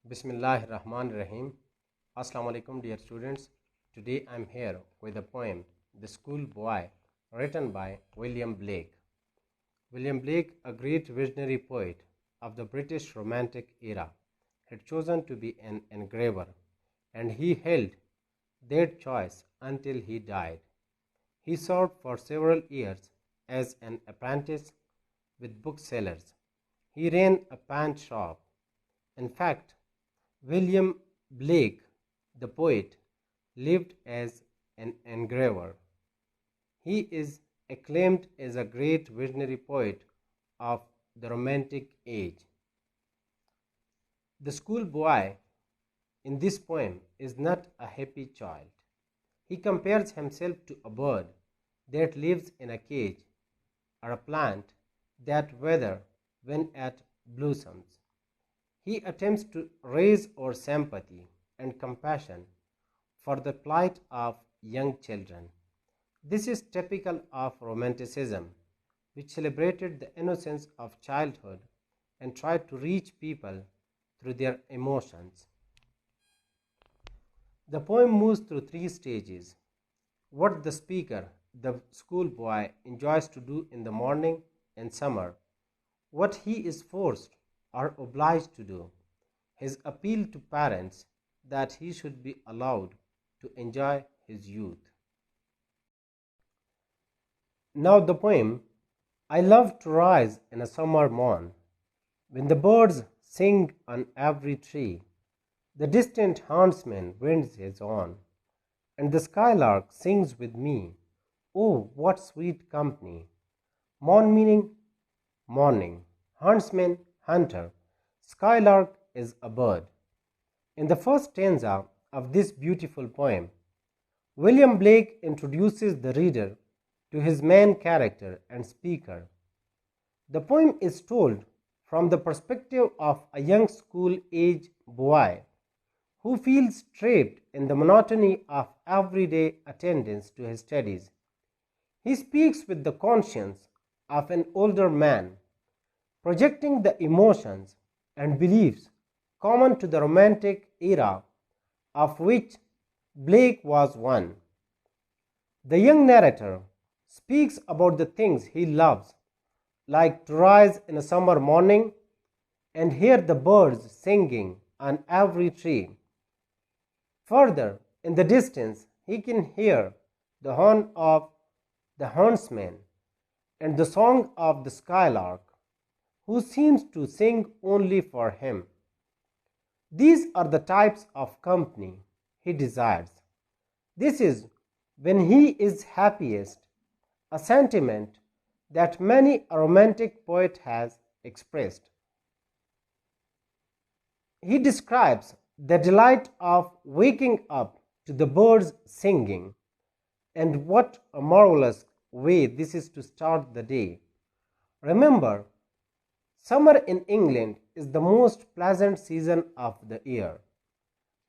Bismillahirrahmanirrahim. Assalamu alaikum, dear students. Today I am here with a poem, The School Boy, written by William Blake. William Blake, a great visionary poet of the British Romantic era, had chosen to be an engraver, and he held that choice until he died. He served for several years as an apprentice with booksellers. He ran a paint shop. In fact, William Blake, the poet, lived as an engraver. He is acclaimed as a great visionary poet of the Romantic age. The schoolboy in this poem is not a happy child. He compares himself to a bird that lives in a cage or a plant that withers when it blossoms. He attempts to raise our sympathy and compassion for the plight of young children. This is typical of Romanticism, which celebrated the innocence of childhood and tried to reach people through their emotions. The poem moves through three stages: what the speaker, the schoolboy, enjoys to do in the morning and summer, what he is forced or obliged to do, his appeal to parents that he should be allowed to enjoy his youth. Now the poem, I love to rise in a summer morn, when the birds sing on every tree, the distant huntsman winds his horn, and the skylark sings with me. Oh, what sweet company! Morn meaning morning, huntsman, hunter, skylark is a bird. In the first stanza of this beautiful poem, William Blake introduces the reader to his main character and speaker. The poem is told from the perspective of a young school-age boy who feels trapped in the monotony of everyday attendance to his studies. He speaks with the conscience of an older man, projecting the emotions and beliefs common to the Romantic era, of which Blake was one. The young narrator speaks about the things he loves, like to rise in a summer morning and hear the birds singing on every tree. Further, in the distance, he can hear the horn of the huntsman and the song of the skylark, who seems to sing only for him. These are the types of company he desires. This is when he is happiest, a sentiment that many a romantic poet has expressed. He describes the delight of waking up to the birds singing, and what a marvelous way this is to start the day. Remember, summer in England is the most pleasant season of the year,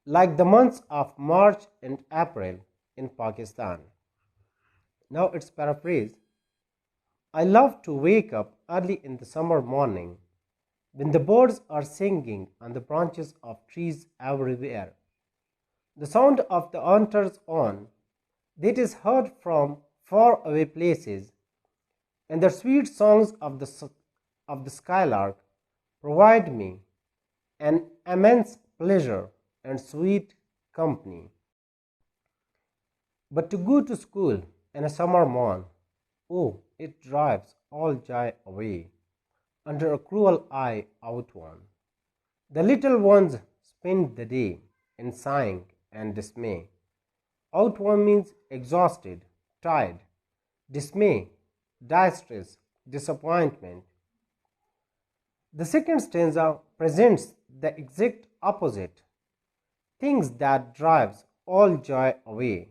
like the months of March and April in Pakistan. Now it's paraphrase. I love to wake up early in the summer morning when the birds are singing on the branches of trees everywhere. The sound of the hunter's horn that is heard from far away places, and the sweet songs of the skylark provide me an immense pleasure and sweet company. But to go to school in a summer morn, oh, it drives all joy away under a cruel eye outworn. The little ones spend the day in sighing and dismay. Outworn means exhausted, tired. Dismay, distress, disappointment. The second stanza presents the exact opposite, things that drives all joy away,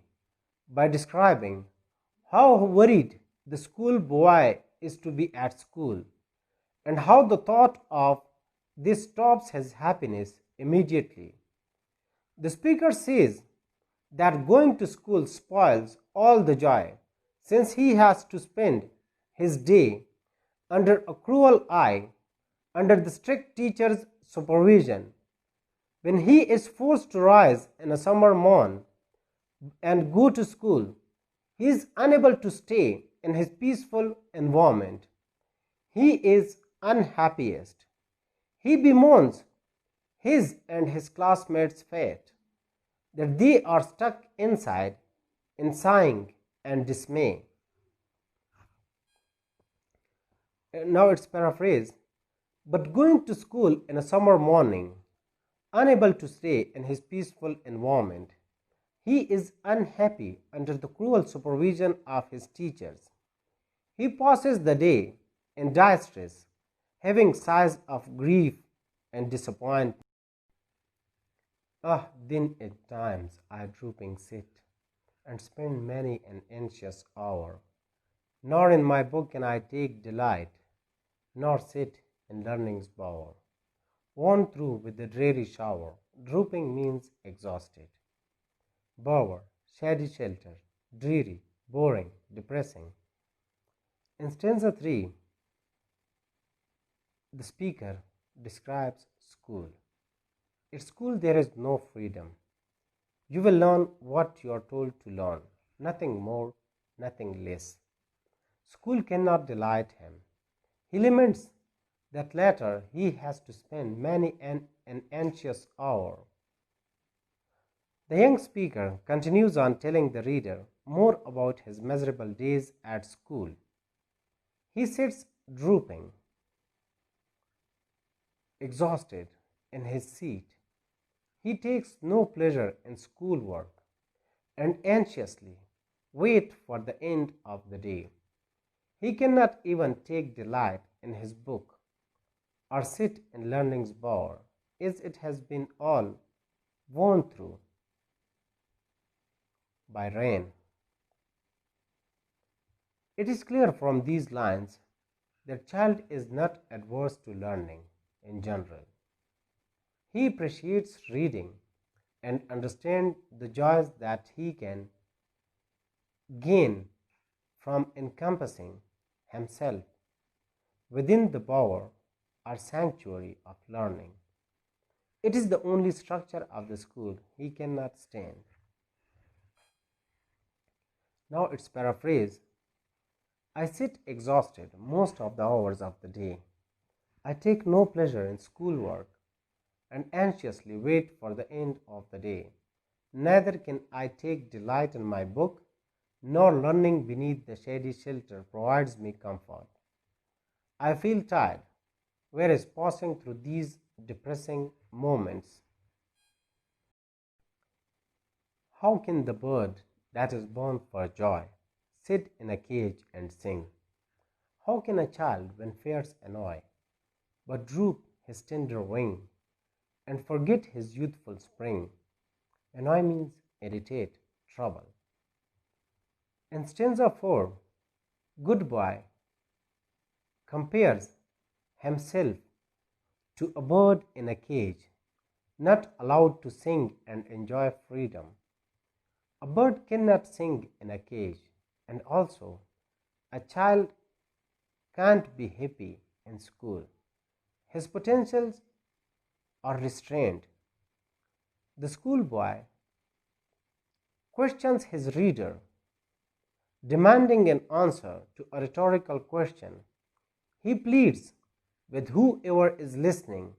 by describing how worried the schoolboy is to be at school, and how the thought of this stops his happiness immediately. The speaker says that going to school spoils all the joy, since he has to spend his day under a cruel eye, under the strict teacher's supervision. When he is forced to rise in a summer morn and go to school, he is unable to stay in his peaceful environment. He is unhappiest. He bemoans his and his classmates' fate, that they are stuck inside in sighing and dismay. Now it's paraphrase. But going to school in a summer morning, unable to stay in his peaceful environment, he is unhappy under the cruel supervision of his teachers. He passes the day in distress, having sighs of grief and disappointment. Ah, then at times I drooping sit and spend many an anxious hour. Nor in my book can I take delight, nor sit in learning's bower. Worn through with the dreary shower, drooping means exhausted. Bower, shady shelter, dreary, boring, depressing. In stanza 3, the speaker describes school. At school there is no freedom. You will learn what you are told to learn, nothing more, nothing less. School cannot delight him. He laments that later he has to spend many an anxious hour. The young speaker continues on telling the reader more about his miserable days at school. He sits drooping, exhausted in his seat. He takes no pleasure in schoolwork and anxiously waits for the end of the day. He cannot even take delight in his book or sit in learning's bower, as it has been all worn through by rain. It is clear from these lines that child is not adverse to learning in general. He appreciates reading and understands the joys that he can gain from encompassing himself within the bower or sanctuary of learning. It is the only structure of the school he cannot stand. Now it's paraphrase. I sit exhausted most of the hours of the day. I take no pleasure in schoolwork and anxiously wait for the end of the day. Neither can I take delight in my book, nor learning beneath the shady shelter provides me comfort. I feel tired, whereas passing through these depressing moments. How can the bird that is born for joy sit in a cage and sing? How can a child, when fears annoy, but droop his tender wing and forget his youthful spring? Annoy means irritate, trouble. In stanza 4, good boy compares himself to a bird in a cage, not allowed to sing and enjoy freedom. A bird cannot sing in a cage, and also a child can't be happy in school. His potentials are restrained. The schoolboy questions his reader, demanding an answer to a rhetorical question. He pleads with whoever is listening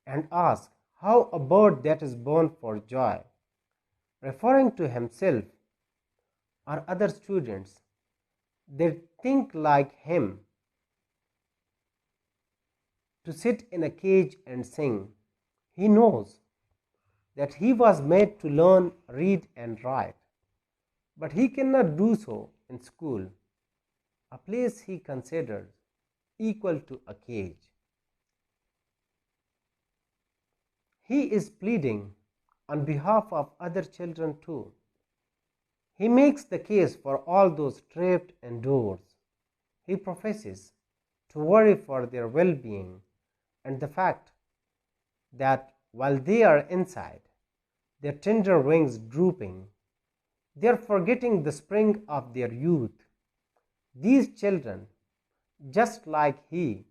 and asks how a bird that is born for joy, referring to himself or other students that think like him, to sit in a cage and sing. He knows that he was made to learn, read, and write, but he cannot do so in school, a place he considers equal to a cage. He is pleading on behalf of other children too. He makes the case for all those trapped indoors. He professes to worry for their well-being and the fact that while they are inside, their tender wings drooping, they are forgetting the spring of their youth. These children, just like he,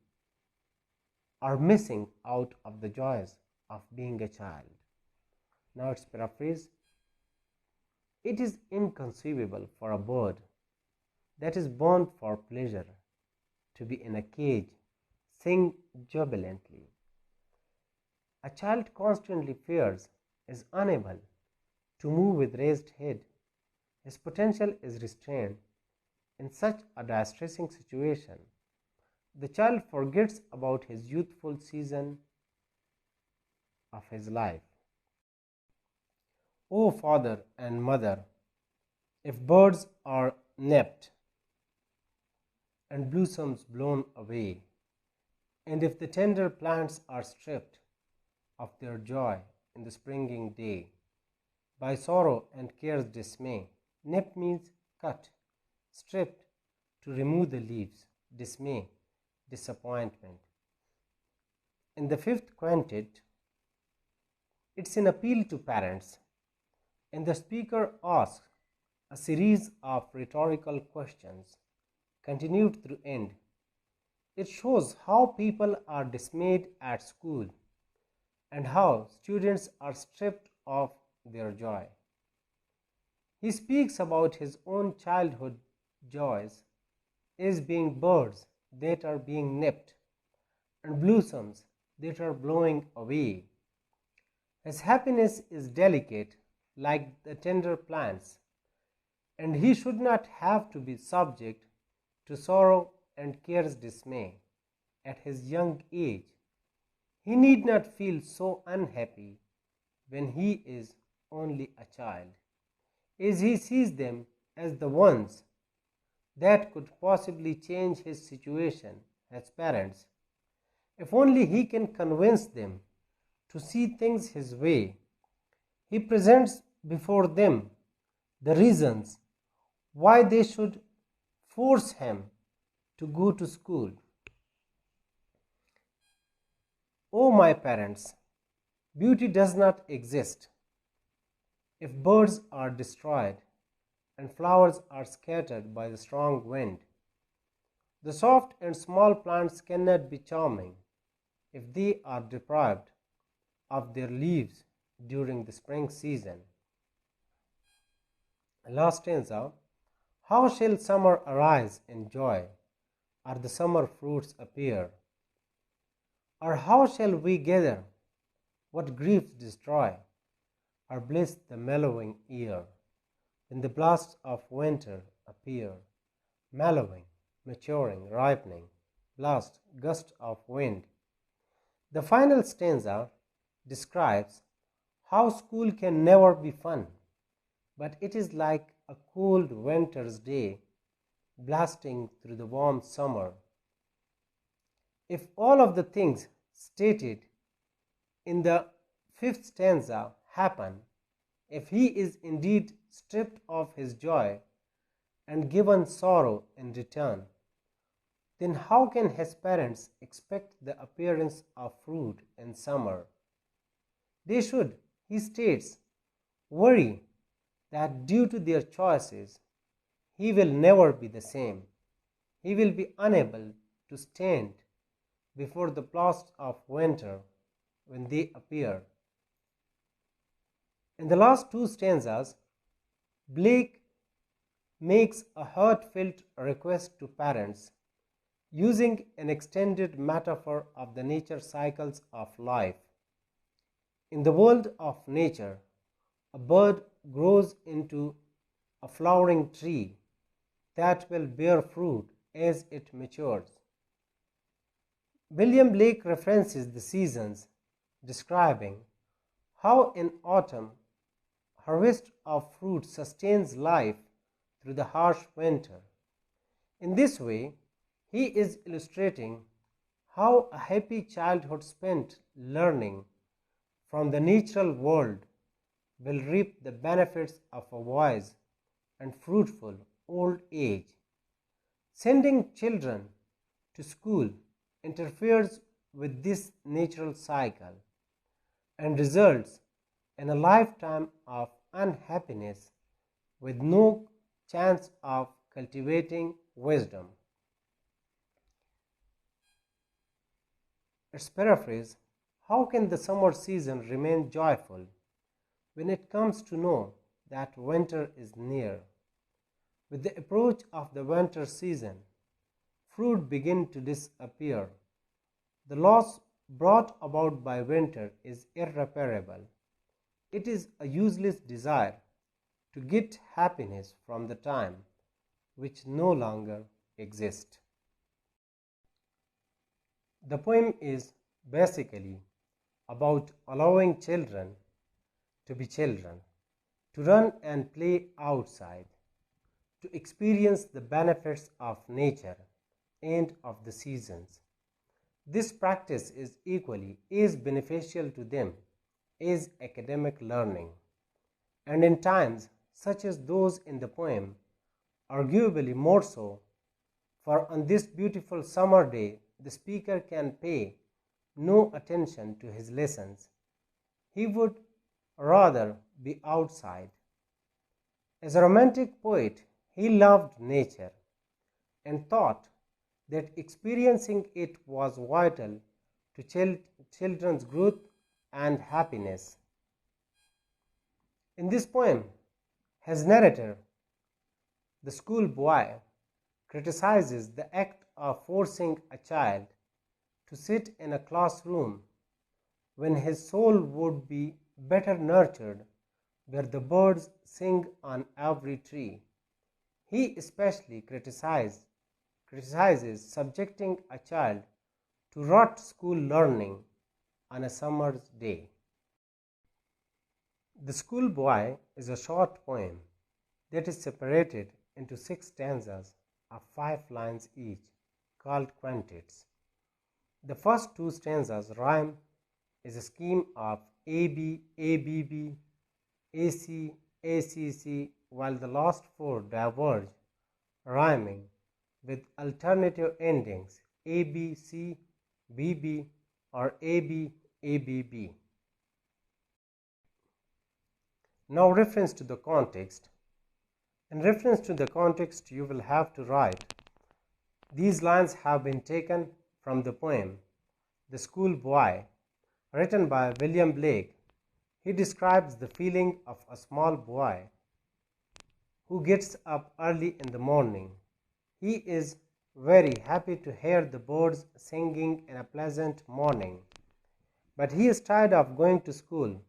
are missing out of the joys of being a child. Now it's paraphrase. It is inconceivable for a bird that is born for pleasure to be in a cage, sing jubilantly. A child constantly fears, is unable to move with raised head. His potential is restrained. In such a distressing situation, the child forgets about his youthful season of his life. O father and mother, if birds are nipped and blossoms blown away, and if the tender plants are stripped of their joy in the springing day, by sorrow and care's dismay, nip means cut, stripped, to remove the leaves, dismay, disappointment. In the fifth quintet, it's an appeal to parents, and the speaker asks a series of rhetorical questions, continued through end. It shows how people are dismayed at school and how students are stripped of their joy. He speaks about his own childhood joys as being birds that are being nipped and blossoms that are blowing away. His happiness is delicate like the tender plants, and he should not have to be subject to sorrow and care's dismay at his young age. He need not feel so unhappy when he is only a child, as he sees them as the ones that could possibly change his situation as parents. If only he can convince them to see things his way, he presents before them the reasons why they should force him to go to school. O my parents, beauty does not exist if birds are destroyed and flowers are scattered by the strong wind. The soft and small plants cannot be charming if they are deprived of their leaves during the spring season. Last stanza. How shall summer arise in joy, or the summer fruits appear? Or how shall we gather what griefs destroy, or bliss the mellowing year, when the blasts of winter appear, mellowing, maturing, ripening, blast, gust of wind. The final stanza describes how school can never be fun, but it is like a cold winter's day blasting through the warm summer. If all of the things stated in the fifth stanza happen, if he is indeed stripped of his joy and given sorrow in return, then how can his parents expect the appearance of fruit in summer? They should, he states, worry that due to their choices, he will never be the same. He will be unable to stand before the blasts of winter when they appear. In the last two stanzas, Blake makes a heartfelt request to parents, using an extended metaphor of the nature cycles of life. In the world of nature, a bird grows into a flowering tree that will bear fruit as it matures. William Blake references the seasons, describing how in autumn harvest of fruit sustains life through the harsh winter. In this way, he is illustrating how a happy childhood spent learning from the natural world will reap the benefits of a wise and fruitful old age. Sending children to school interferes with this natural cycle and results in a lifetime of unhappiness with no chance of cultivating wisdom. Its paraphrase. How can the summer season remain joyful when it comes to know that winter is near? With the approach of the winter season, fruit begin to disappear. The loss brought about by winter is irreparable. It is a useless desire to get happiness from the time which no longer exists. The poem is basically about allowing children to be children, to run and play outside, to experience the benefits of nature and of the seasons. This practice is equally as beneficial to them as academic learning, and in times such as those in the poem, arguably more so, for on this beautiful summer day the speaker can pay no attention to his lessons. He would rather be outside. As a romantic poet, he loved nature and thought that experiencing it was vital to children's growth and happiness. In this poem, his narrator, the schoolboy, criticizes the act of forcing a child to sit in a classroom when his soul would be better nurtured where the birds sing on every tree. He especially criticizes subjecting a child to rote school learning on a summer's day. The Schoolboy is a short poem that is separated into 6 stanzas of 5 lines each, called quintates. The first 2 stanzas rhyme as a scheme of AB, ABB, AC, ACC, while the last 4 diverge, rhyming with alternative endings ABC, BB, or AB, ABB. Now, reference to the context. In reference to the context, you will have to write, these lines have been taken from the poem The Schoolboy, written by William Blake. He describes the feeling of a small boy who gets up early in the morning. He is very happy to hear the birds singing in a pleasant morning, but he is tired of going to school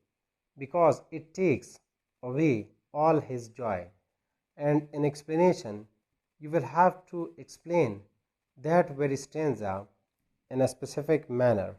because it takes away all his joy. And in explanation, you will have to explain that very stanza in a specific manner.